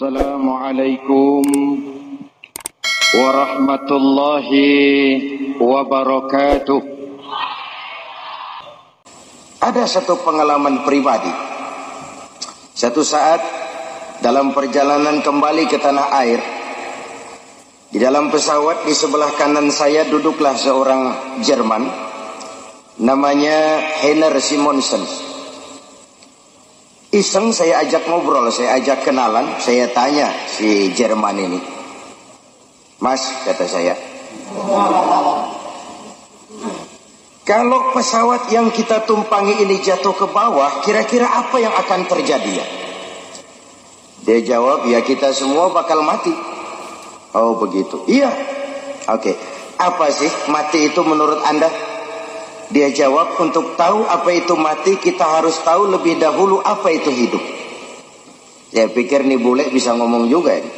Assalamualaikum warahmatullahi wabarakatuh. Ada satu pengalaman pribadi. Satu saat dalam perjalanan kembali ke tanah air, di dalam pesawat di sebelah kanan saya duduklah seorang Jerman, namanya Heiner Simonsen. Iseng saya ajak ngobrol, saya ajak kenalan, saya tanya si Jerman ini, "Mas," kata saya, "kalau pesawat yang kita tumpangi ini jatuh ke bawah, kira-kira apa yang akan terjadi ya?" Dia jawab, "Ya kita semua bakal mati." "Oh begitu." "Iya." "Oke. Apa sih mati itu menurut Anda?" Dia jawab, "Untuk tahu apa itu mati, kita harus tahu lebih dahulu apa itu hidup." Saya pikir nih bule bisa ngomong juga ini.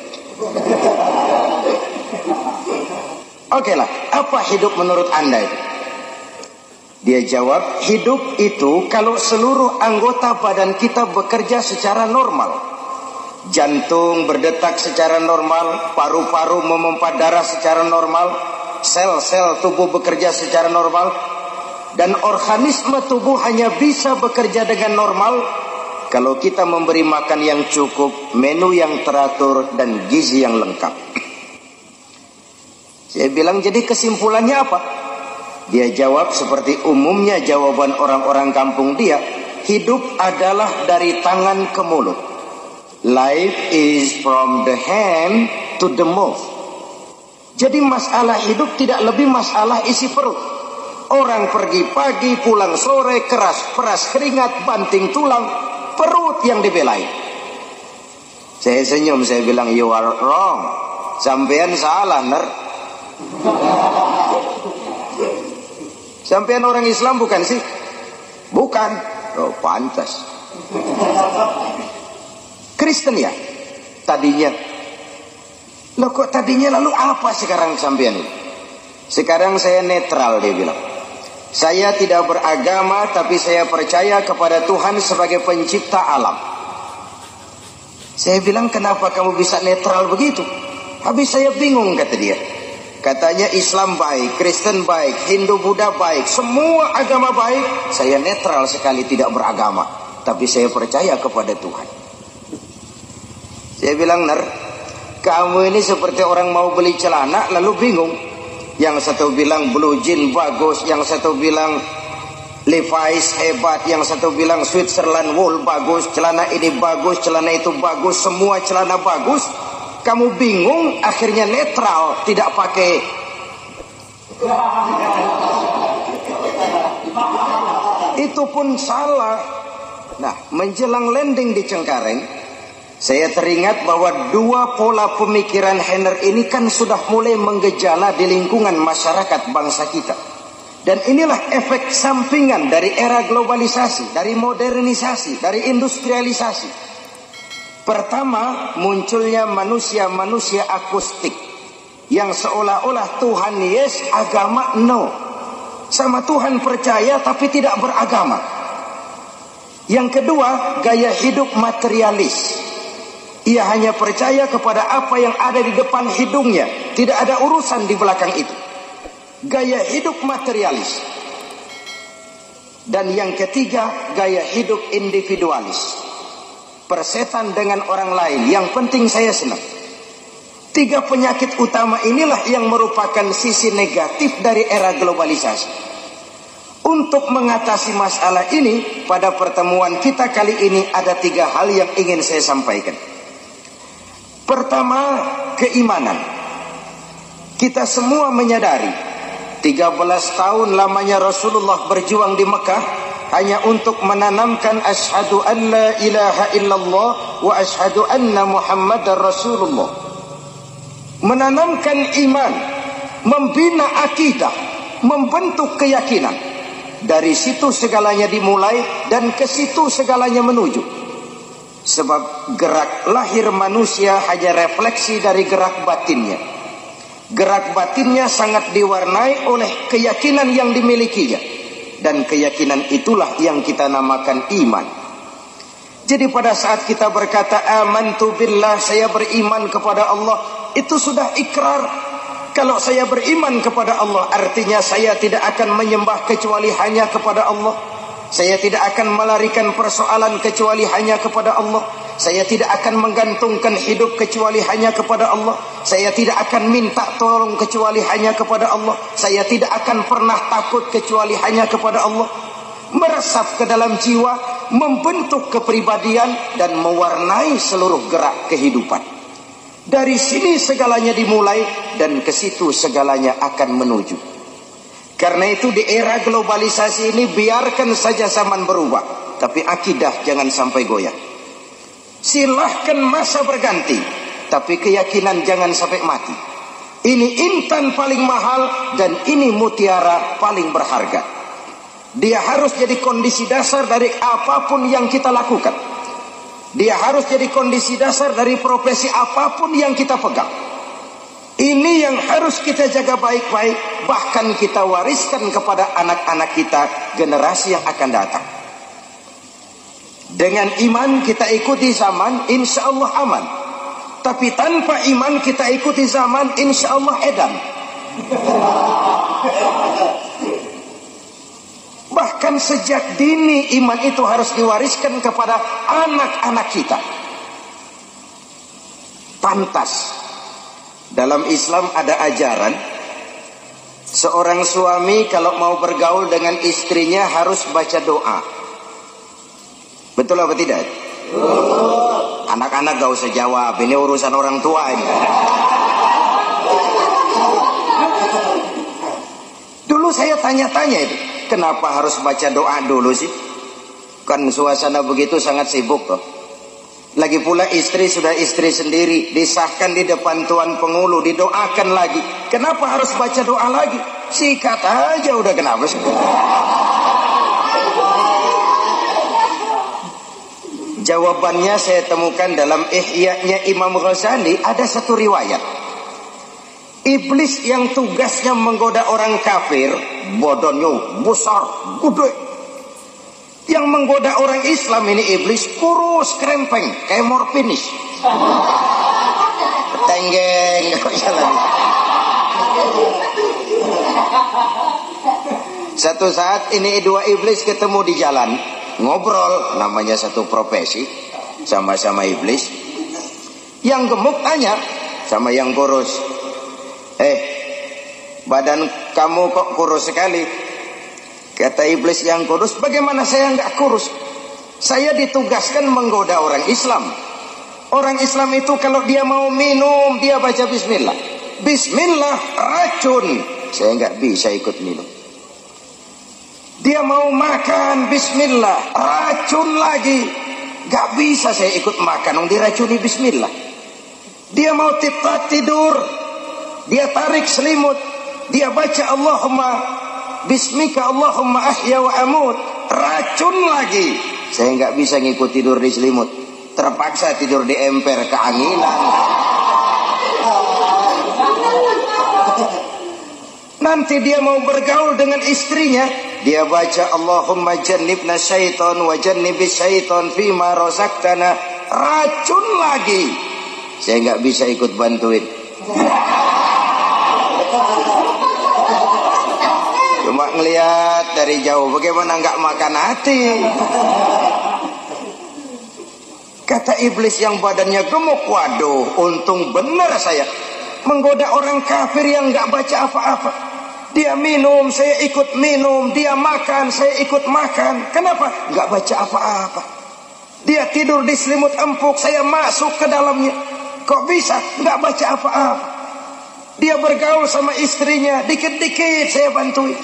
Oke lah, apa hidup menurut Anda itu? Dia jawab, hidup itu kalau seluruh anggota badan kita bekerja secara normal. Jantung berdetak secara normal, paru-paru memompa darah secara normal, sel-sel tubuh bekerja secara normal, dan organisme tubuh hanya bisa bekerja dengan normal kalau kita memberi makan yang cukup, menu yang teratur, dan gizi yang lengkap. Saya bilang, jadi kesimpulannya apa? Dia jawab seperti umumnya jawaban orang-orang kampung dia, hidup adalah dari tangan ke mulut. Life is from the hand to the mouth. Jadi masalah hidup tidak lebih masalah isi perut. Orang pergi pagi, pulang sore, keras peras keringat, banting tulang, perut yang dibelai. Saya senyum, saya bilang, "You are wrong. Sampean salah, ner." "Sampean orang Islam bukan sih?" "Bukan." "Oh, pantas." "Kristen ya?" "Tadinya." "Loh kok tadinya, lalu apa sekarang sampean ini?" "Sekarang saya netral," dia bilang. "Saya tidak beragama, tapi saya percaya kepada Tuhan sebagai pencipta alam." Saya bilang, "Kenapa kamu bisa netral begitu?" Habis saya bingung, kata dia. Katanya Islam baik, Kristen baik, Hindu Buddha baik, semua agama baik. Saya netral sekali, tidak beragama, tapi saya percaya kepada Tuhan. Saya bilang, "Ner, kamu ini seperti orang mau beli celana lalu bingung. Yang satu bilang blue jean bagus, yang satu bilang Levi's hebat, yang satu bilang Switzerland wool bagus, celana ini bagus, celana itu bagus, semua celana bagus. Kamu bingung, akhirnya netral, tidak pakai." Itu pun salah. Nah, menjelang landing di Cengkareng, saya teringat bahwa dua pola pemikiran Heiner ini kan sudah mulai menggejala di lingkungan masyarakat bangsa kita. Dan inilah efek sampingan dari era globalisasi, dari modernisasi, dari industrialisasi. Pertama, munculnya manusia-manusia akustik yang seolah-olah Tuhan yes, agama no. Sama Tuhan percaya tapi tidak beragama. Yang kedua, gaya hidup materialis. Ia hanya percaya kepada apa yang ada di depan hidungnya, tidak ada urusan di belakang itu. Gaya hidup materialis. Dan yang ketiga, gaya hidup individualis. Persetan dengan orang lain, yang penting saya senang. Tiga penyakit utama inilah yang merupakan sisi negatif dari era globalisasi. Untuk mengatasi masalah ini, pada pertemuan kita kali ini ada tiga hal yang ingin saya sampaikan. Pertama, keimanan. Kita semua menyadari 13 tahun lamanya Rasulullah berjuang di Mekah hanya untuk menanamkan asyhadu an la ilaha illallah wa asyhadu anna Muhammadar Rasulullah. Menanamkan iman, membina akidah, membentuk keyakinan. Dari situ segalanya dimulai dan ke situ segalanya menuju. Sebab gerak lahir manusia hanya refleksi dari gerak batinnya. Gerak batinnya sangat diwarnai oleh keyakinan yang dimilikinya. Dan keyakinan itulah yang kita namakan iman. Jadi pada saat kita berkata amantu billah, saya beriman kepada Allah, itu sudah ikrar. Kalau saya beriman kepada Allah, artinya saya tidak akan menyembah kecuali hanya kepada Allah. Saya tidak akan melarikan persoalan kecuali hanya kepada Allah. Saya tidak akan menggantungkan hidup kecuali hanya kepada Allah. Saya tidak akan minta tolong kecuali hanya kepada Allah. Saya tidak akan pernah takut kecuali hanya kepada Allah. Meresap ke dalam jiwa, membentuk kepribadian dan mewarnai seluruh gerak kehidupan. Dari sini segalanya dimulai dan ke situ segalanya akan menuju. Karena itu di era globalisasi ini biarkan saja zaman berubah, tapi akidah jangan sampai goyah. Silahkan masa berganti, tapi keyakinan jangan sampai mati. Ini intan paling mahal dan ini mutiara paling berharga. Dia harus jadi kondisi dasar dari apapun yang kita lakukan. Dia harus jadi kondisi dasar dari profesi apapun yang kita pegang. Ini yang harus kita jaga baik-baik, bahkan kita wariskan kepada anak-anak kita, generasi yang akan datang. Dengan iman kita ikuti zaman, insya Allah aman. Tapi tanpa iman kita ikuti zaman, insya Allah edan. Bahkan sejak dini iman itu harus diwariskan kepada anak-anak kita. Pantas dalam Islam ada ajaran, seorang suami kalau mau bergaul dengan istrinya harus baca doa. Betul apa tidak? Anak-anak gak usah jawab, ini urusan orang tua ini. Dulu saya tanya-tanya itu, kenapa harus baca doa dulu sih? Kan suasana begitu sangat sibuk toh. Lagi pula istri sudah istri sendiri, disahkan di depan Tuan Pengulu, didoakan lagi. Kenapa harus baca doa lagi? Sikat aja udah, kenapa sih? Jawabannya saya temukan dalam Ihya-nya Imam Ghazali. Ada satu riwayat, iblis yang tugasnya menggoda orang kafir, bodohnya besar, gede. Yang menggoda orang Islam ini iblis kurus krempeng kayak morfinis. Tenggeng jalan. Satu saat ini dua iblis ketemu di jalan, ngobrol, namanya satu profesi, sama-sama iblis. Yang gemuk tanya sama yang kurus, badan kamu kok kurus sekali? Kata iblis yang kurus, bagaimana saya nggak kurus? Saya ditugaskan menggoda orang Islam. Orang Islam itu kalau dia mau minum, dia baca bismillah. Bismillah racun, saya nggak bisa ikut minum. Dia mau makan, bismillah racun lagi, nggak bisa saya ikut makan, diracuni bismillah. Dia mau tidur, dia tarik selimut, dia baca Allahumma bismika Allahumma ahya wa amut, racun lagi. Saya nggak bisa ngikut tidur di selimut, terpaksa tidur di emper keanginan. Nanti dia mau bergaul dengan istrinya, dia baca Allahumma jannibna syaiton wa jannibis syaiton fima razaqtana, racun lagi. Saya nggak bisa ikut bantuin. Cuma ngelihat dari jauh, bagaimana nggak makan hati. Kata iblis yang badannya gemuk, waduh, untung benar saya menggoda orang kafir yang nggak baca apa-apa. Dia minum, saya ikut minum. Dia makan, saya ikut makan. Kenapa? Nggak baca apa-apa. Dia tidur di selimut empuk, saya masuk ke dalamnya. Kok bisa? Nggak baca apa-apa. Dia bergaul sama istrinya, dikit-dikit saya bantuin.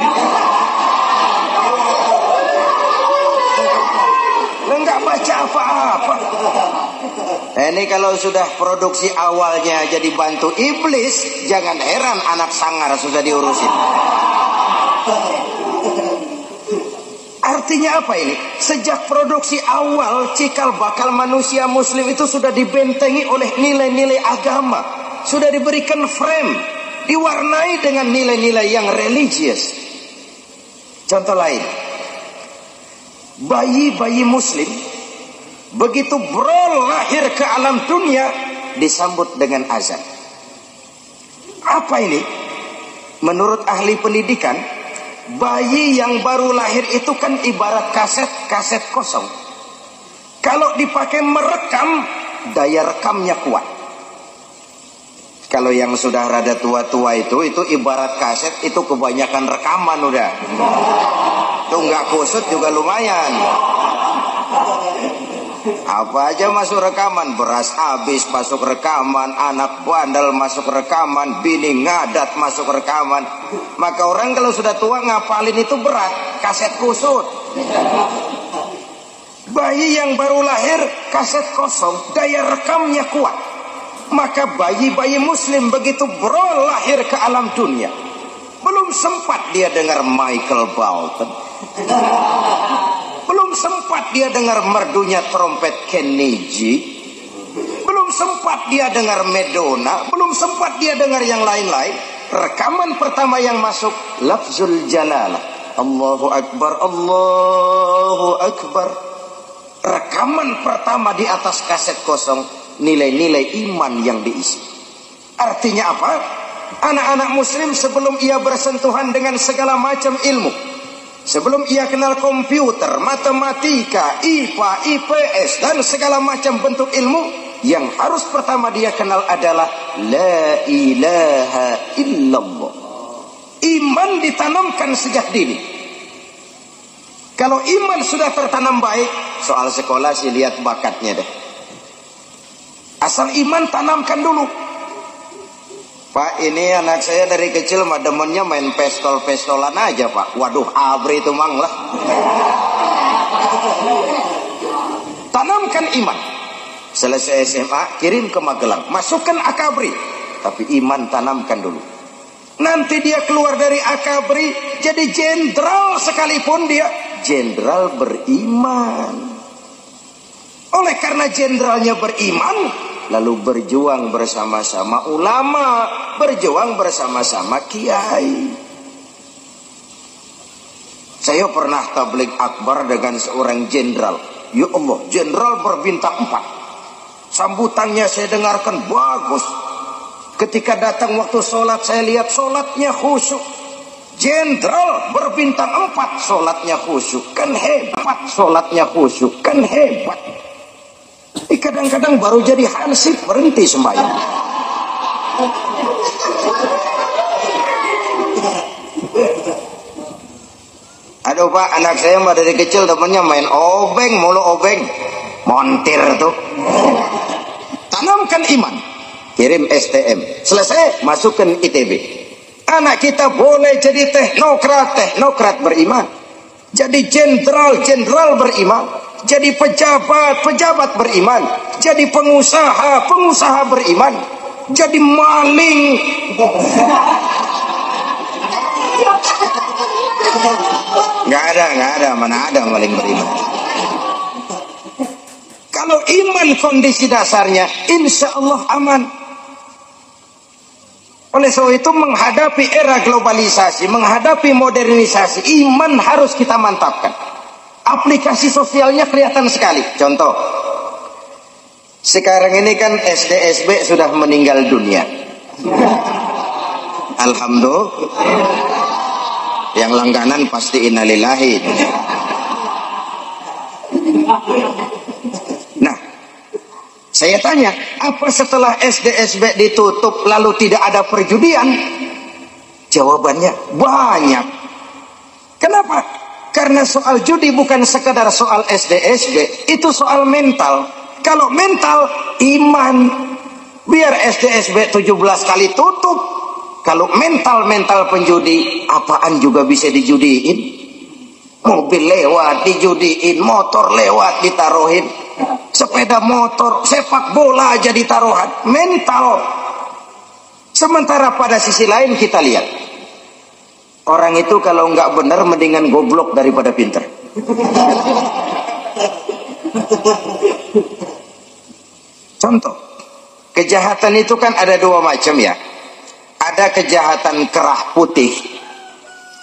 Nggak baca apa-apa. Ini kalau sudah produksi awalnya jadi bantu iblis, jangan heran anak sangar sudah diurusin. Artinya apa ini? Sejak produksi awal, cikal bakal manusia muslim itu sudah dibentengi oleh nilai-nilai agama. Sudah diberikan frame, diwarnai dengan nilai-nilai yang religius. Contoh lain, bayi-bayi muslim begitu bro lahir ke alam dunia disambut dengan azan. Apa ini? Menurut ahli pendidikan, bayi yang baru lahir itu kan ibarat kaset kosong. Kalau dipakai merekam, daya rekamnya kuat. Kalau yang sudah rada tua-tua itu ibarat kaset, itu kebanyakan rekaman udah. Itu nggak kusut juga lumayan. Apa aja masuk rekaman, beras habis masuk rekaman, anak bandel masuk rekaman, bini ngadat masuk rekaman. Maka orang kalau sudah tua ngapalin itu berat, kaset kusut. Bayi yang baru lahir kaset kosong, daya rekamnya kuat. Maka bayi-bayi muslim begitu bro lahir ke alam dunia, belum sempat dia dengar Michael Bolton, belum sempat dia dengar merdunya trompet Kennedy, belum sempat dia dengar Madonna, belum sempat dia dengar yang lain-lain. Rekaman pertama yang masuk lafzul jalalah, Allahu Akbar, Allahu Akbar. Rekaman pertama di atas kaset kosong, nilai-nilai iman yang diisi. Artinya apa? Anak-anak muslim sebelum ia bersentuhan dengan segala macam ilmu, sebelum ia kenal komputer, matematika, IPA, IPS, dan segala macam bentuk ilmu, yang harus pertama dia kenal adalah La ilaha illallah. Iman ditanamkan sejak dini. Kalau iman sudah tertanam baik, soal sekolah sih lihat bakatnya deh. Asal iman tanamkan dulu. Pak, ini anak saya dari kecil mah demennya main pistol-pistolan aja pak. Waduh, abri itu mang lah. Tanamkan iman. Selesai SMA kirim ke Magelang, masukkan akabri. Tapi iman tanamkan dulu. Nanti dia keluar dari akabri jadi jenderal sekalipun, dia jenderal beriman. Oleh karena jenderalnya beriman, lalu berjuang bersama-sama ulama, berjuang bersama-sama kiai. Saya pernah tabligh akbar dengan seorang jenderal. Ya Allah, jenderal berbintang 4. Sambutannya saya dengarkan bagus. Ketika datang waktu sholat, saya lihat sholatnya khusyuk. Jenderal berbintang 4, sholatnya khusyuk. Kan hebat, sholatnya khusyuk. Kan hebat. Kadang-kadang baru jadi hansip berhenti sembahyang. Aduh pak, anak saya mah dari kecil temennya main obeng, mulu obeng, montir tuh. Tanamkan iman, kirim STM, selesai masukkan ITB. Anak kita boleh jadi teknokrat beriman, jadi jenderal beriman, jadi pejabat beriman, jadi pengusaha beriman, jadi maling. Nggak ada, mana ada maling beriman. Kalau iman kondisi dasarnya, insya Allah aman. Oleh sebab itu menghadapi era globalisasi, menghadapi modernisasi, iman harus kita mantapkan. Aplikasi sosialnya kelihatan sekali. Contoh, sekarang ini kan SDSB sudah meninggal dunia. Alhamdulillah. Yang langganan pasti innalillahi. Nah, saya tanya, apa setelah SDSB ditutup lalu tidak ada perjudian? Jawabannya banyak. Kenapa? Karena soal judi bukan sekedar soal SDSB, itu soal mental. Kalau mental, iman. Biar SDSB 17 kali tutup, kalau mental penjudi, apaan juga bisa dijudiin. Mobil lewat dijudiin, motor lewat ditaruhin, sepeda motor, sepak bola aja ditaruhan. Mental. Sementara pada sisi lain kita lihat, orang itu kalau nggak benar mendingan goblok daripada pinter. Contoh, kejahatan itu kan ada 2 macam ya. Ada kejahatan kerah putih,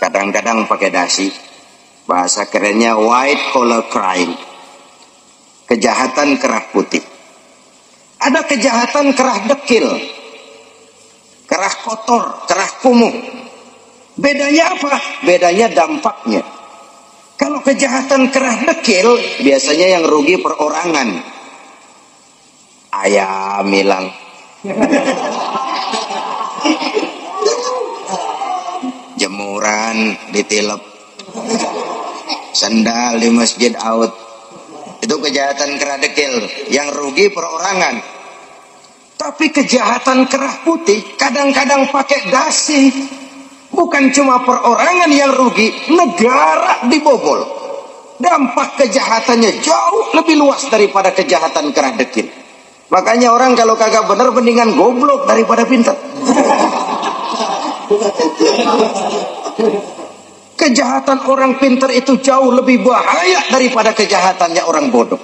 kadang-kadang pakai dasi, bahasa kerennya white collar crime. kejahatan kerah putih. Ada kejahatan kerah dekil, kerah kotor, kerah kumuh. Bedanya apa? Bedanya dampaknya. Kalau kejahatan kerah dekil, biasanya yang rugi perorangan. Ayam hilang. Jemuran ditilep. Sandal di masjid out. Itu kejahatan kerah dekil. Yang rugi perorangan. Tapi kejahatan kerah putih kadang-kadang pakai dasi. Bukan cuma perorangan yang rugi, negara dibobol. Dampak kejahatannya jauh lebih luas daripada kejahatan kerah dekil. Makanya orang kalau kagak bener mendingan goblok daripada pintar. Kejahatan orang pintar itu jauh lebih bahaya daripada kejahatannya orang bodoh.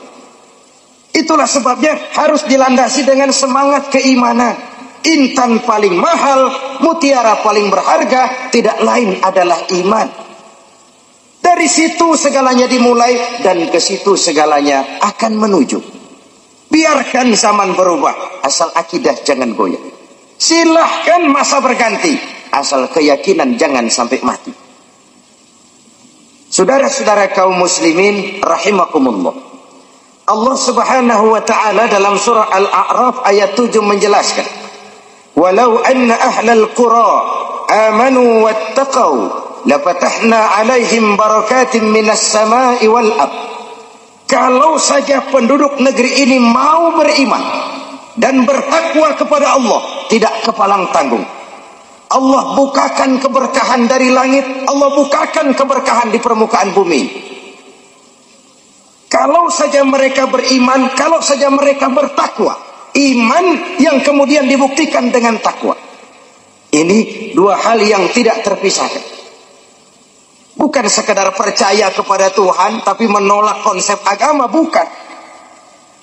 Itulah sebabnya harus dilandasi dengan semangat keimanan. Intan paling mahal, mutiara paling berharga, tidak lain adalah iman. Dari situ segalanya dimulai dan ke situ segalanya akan menuju. Biarkan zaman berubah, asal akidah jangan goyah. Silahkan masa berganti, asal keyakinan jangan sampai mati. Saudara-saudara kaum muslimin rahimakumullah. Allah Subhanahu wa taala dalam surah Al-A'raf ayat 7 menjelaskan, "Walau anna ahlal qura amanu wattaqau lafatahna 'alaihim barakatin minas sama'i wal ard." Kalau saja penduduk negeri ini mau beriman dan bertakwa kepada Allah, tidak kepalang tanggung, Allah bukakan keberkahan dari langit, Allah bukakan keberkahan di permukaan bumi. Kalau saja mereka beriman, kalau saja mereka bertakwa, iman yang kemudian dibuktikan dengan takwa. Ini dua hal yang tidak terpisahkan. Bukan sekedar percaya kepada Tuhan tapi menolak konsep agama, bukan.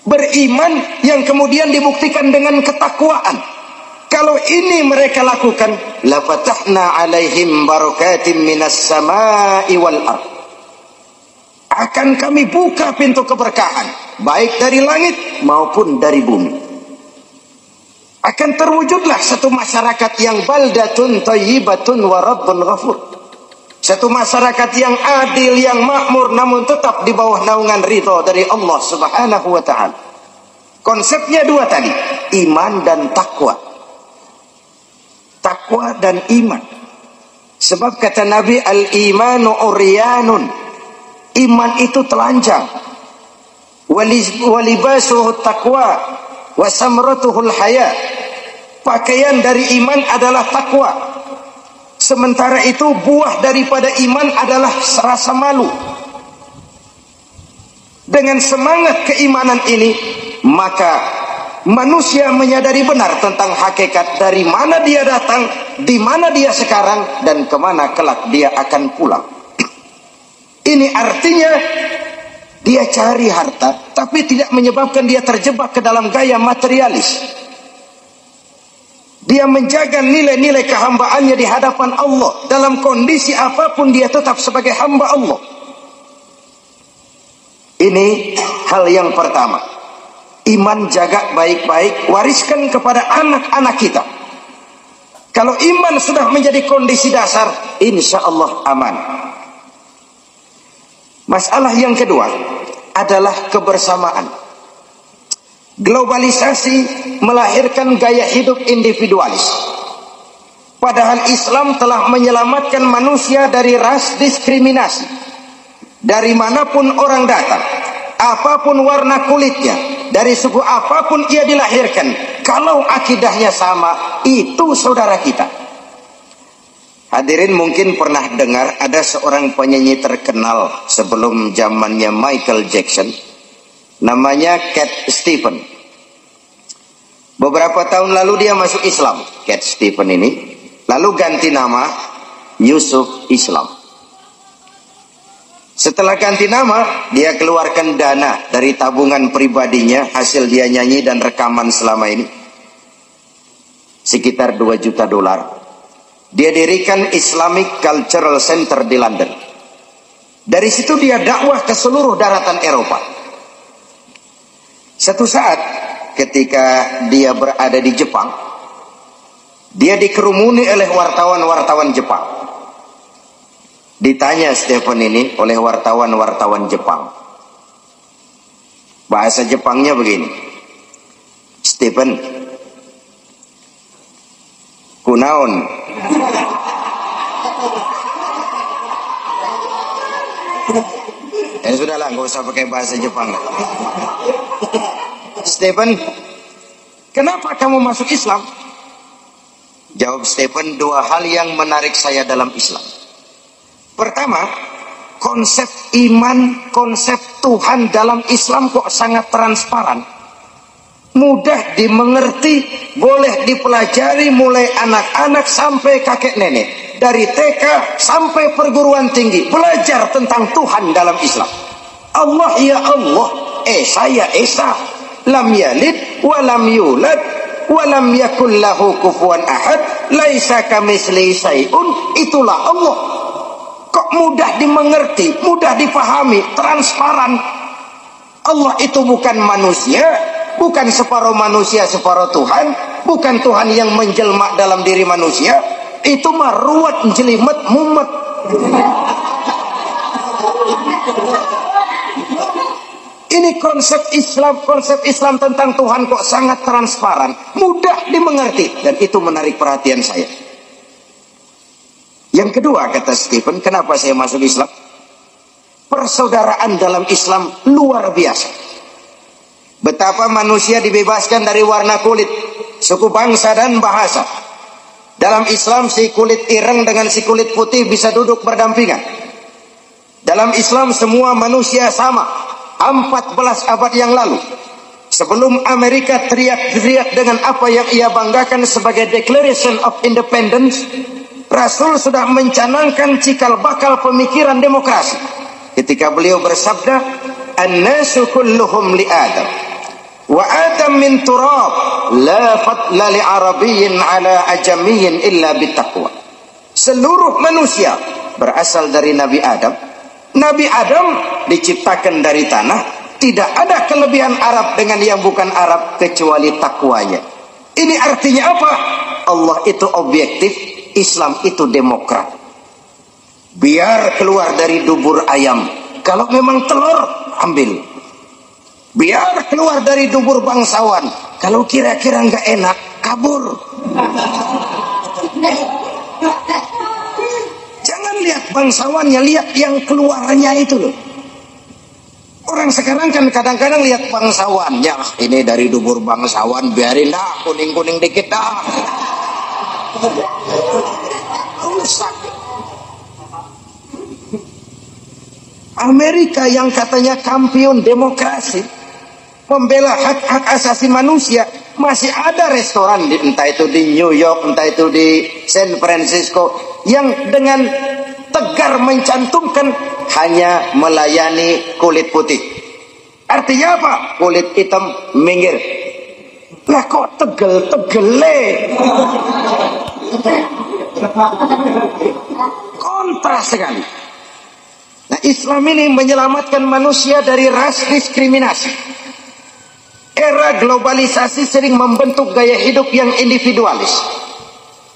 Beriman yang kemudian dibuktikan dengan ketakwaan. Kalau ini mereka lakukan, la fatahna 'alaihim barakatim minas sama'i wal ard. Akan kami buka pintu keberkahan, baik dari langit maupun dari bumi. Akan terwujudlah satu masyarakat yang baldatun thayyibatun wa rabbun ghafur. Satu masyarakat yang adil, yang makmur, namun tetap di bawah naungan ridha dari Allah Subhanahu wa ta'ala. Konsepnya dua tadi, iman dan takwa. Takwa dan iman. Sebab kata Nabi, al-imanu uryanun. Iman itu telanjang. Walibasuhu taqwa wa samratuhul haya. Pakaian dari iman adalah takwa. Sementara itu buah daripada iman adalah rasa malu. Dengan semangat keimanan ini, maka manusia menyadari benar tentang hakikat dari mana dia datang, di mana dia sekarang, dan kemana kelak dia akan pulang. Ini artinya dia cari harta, tapi tidak menyebabkan dia terjebak ke dalam gaya materialis. Dia menjaga nilai-nilai kehambaannya di hadapan Allah. Dalam kondisi apapun dia tetap sebagai hamba Allah. Ini hal yang pertama. Iman jaga baik-baik, wariskan kepada anak-anak kita. Kalau iman sudah menjadi kondisi dasar, insya Allah aman. Masalah yang kedua adalah kebersamaan. Globalisasi melahirkan gaya hidup individualis. Padahal Islam telah menyelamatkan manusia dari ras diskriminasi. Dari manapun orang datang, apapun warna kulitnya, dari suku apapun ia dilahirkan, kalau akidahnya sama, itu saudara kita. Hadirin mungkin pernah dengar ada seorang penyanyi terkenal sebelum zamannya Michael Jackson, namanya Cat Stevens. Beberapa tahun lalu dia masuk Islam, Cat Stevens ini, lalu ganti nama Yusuf Islam. Setelah ganti nama, dia keluarkan dana dari tabungan pribadinya, hasil dia nyanyi dan rekaman selama ini, sekitar 2 juta dolar. Dia dirikan Islamic Cultural Center di London. Dari situ dia dakwah ke seluruh daratan Eropa. Satu saat ketika dia berada di Jepang, dia dikerumuni oleh wartawan-wartawan Jepang. Ditanya Stephen ini oleh wartawan-wartawan Jepang. Bahasa Jepangnya begini. Stephen, kunaon? Ya sudahlah, nggak usah pakai bahasa Jepang. Stephen, kenapa kamu masuk Islam? Jawab Stephen, dua hal yang menarik saya dalam Islam. Pertama, konsep iman, konsep Tuhan dalam Islam kok sangat transparan, mudah dimengerti, boleh dipelajari mulai anak-anak sampai kakek nenek. Dari TK sampai perguruan tinggi, belajar tentang Tuhan dalam Islam. Allah ya Allah, Esa ya Esa, lam yalid wa lam yulad wa lam yakul lahu kufuwan ahad, laisa kamitslihi syai'un. Itulah Allah. Kok mudah dimengerti, mudah dipahami, transparan. Allah itu bukan manusia, bukan separuh manusia separuh Tuhan, bukan Tuhan yang menjelma dalam diri manusia. Itu mah ruwet, jelimet, mumet. Ini konsep Islam tentang Tuhan kok sangat transparan, mudah dimengerti, dan itu menarik perhatian saya. Yang kedua, kata Stephen, kenapa saya masuk Islam? Persaudaraan dalam Islam luar biasa. Betapa manusia dibebaskan dari warna kulit, suku, bangsa, dan bahasa. Dalam Islam si kulit ireng dengan si kulit putih bisa duduk berdampingan. Dalam Islam semua manusia sama. 14 abad yang lalu, sebelum Amerika teriak-teriak dengan apa yang ia banggakan sebagai Declaration of Independence, Rasul sudah mencanangkan cikal bakal pemikiran demokrasi ketika beliau bersabda, "An-nasu kulluhum li Adam wa Adam min turab, la fadla li arabiyyin ala ajamiyyin illa bittaqwa." Seluruh manusia berasal dari Nabi Adam. Nabi Adam diciptakan dari tanah. Tidak ada kelebihan Arab dengan yang bukan Arab kecuali takwanya. Ini artinya apa? Allah itu objektif, Islam itu demokrat. Biar keluar dari dubur ayam, kalau memang telur, ambil. Biar keluar dari dubur bangsawan, kalau kira-kira nggak enak, kabur. Jangan lihat bangsawannya, lihat yang keluarnya itu loh. Orang sekarang kan kadang-kadang lihat bangsawannya, ini dari dubur bangsawan, biarin dah, kuning-kuning dikit dah. Rusak. Amerika yang katanya kampion demokrasi, membela hak-hak asasi manusia, masih ada restoran entah itu di New York, entah itu di San Francisco, yang dengan tegar mencantumkan hanya melayani kulit putih. Artinya apa? Kulit hitam minggir. Lah kok tegel-tegele? Kontras sekali. Nah, Islam ini menyelamatkan manusia dari ras diskriminasi. Era globalisasi sering membentuk gaya hidup yang individualis.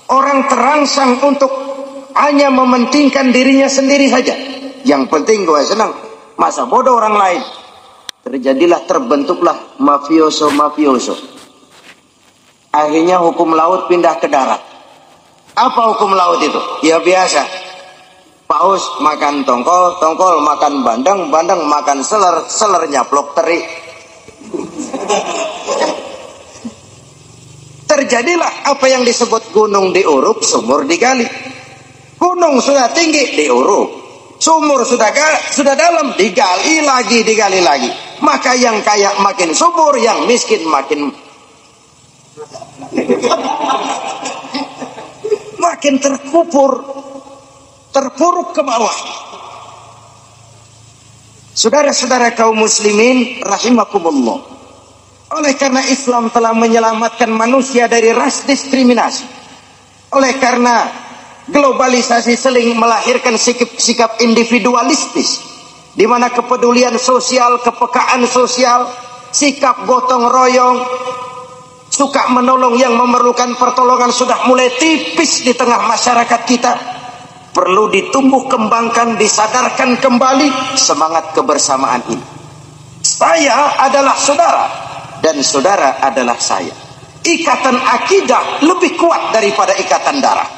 Orang terangsang untuk hanya mementingkan dirinya sendiri saja. Yang penting gue senang, masa bodoh orang lain. Terbentuklah mafioso. Akhirnya hukum laut pindah ke darat. Apa hukum laut itu? Ya biasa. Paus makan tongkol, tongkol makan bandeng, bandeng makan seler, seler nyaplok teri. Terjadilah apa yang disebut gunung diuruk, sumur digali. Gunung sudah tinggi, diuruk. Sumur sudah dalam, digali lagi. Maka yang kaya makin subur, yang miskin makin terpuruk ke bawah. Saudara-saudara kaum muslimin rahimakumullah. Oleh karena Islam telah menyelamatkan manusia dari ras diskriminasi. Oleh karena globalisasi sering melahirkan sikap individualistis, di mana kepedulian sosial, kepekaan sosial sikap gotong royong, suka menolong yang memerlukan pertolongan sudah mulai tipis di tengah masyarakat kita. Perlu ditumbuh kembangkan, disadarkan kembali semangat kebersamaan ini. Saya adalah saudara dan saudara adalah saya. Ikatan akidah lebih kuat daripada ikatan darah.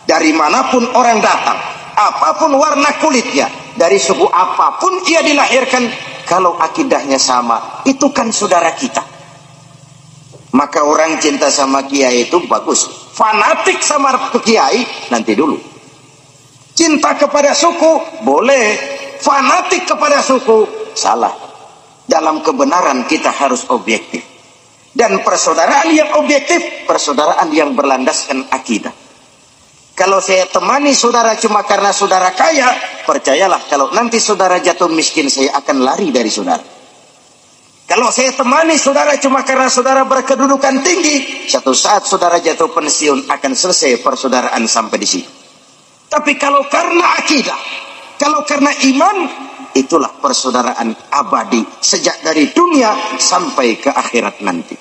Dari manapun orang datang, apapun warna kulitnya, dari suku apapun ia dilahirkan, kalau akidahnya sama, itu kan saudara kita. Maka orang cinta sama kiai itu bagus. Fanatik sama kiai nanti dulu. Cinta kepada suku boleh, fanatik kepada suku salah. Dalam kebenaran kita harus objektif. Dan persaudaraan yang objektif, persaudaraan yang berlandaskan akidah. Kalau saya temani saudara cuma karena saudara kaya, percayalah kalau nanti saudara jatuh miskin, saya akan lari dari saudara. Kalau saya temani saudara cuma karena saudara berkedudukan tinggi, satu saat saudara jatuh pensiun, akan selesai persaudaraan sampai di sini. Tapi kalau karena akidah, kalau karena iman, itulah persaudaraan abadi sejak dari dunia sampai ke akhirat nanti.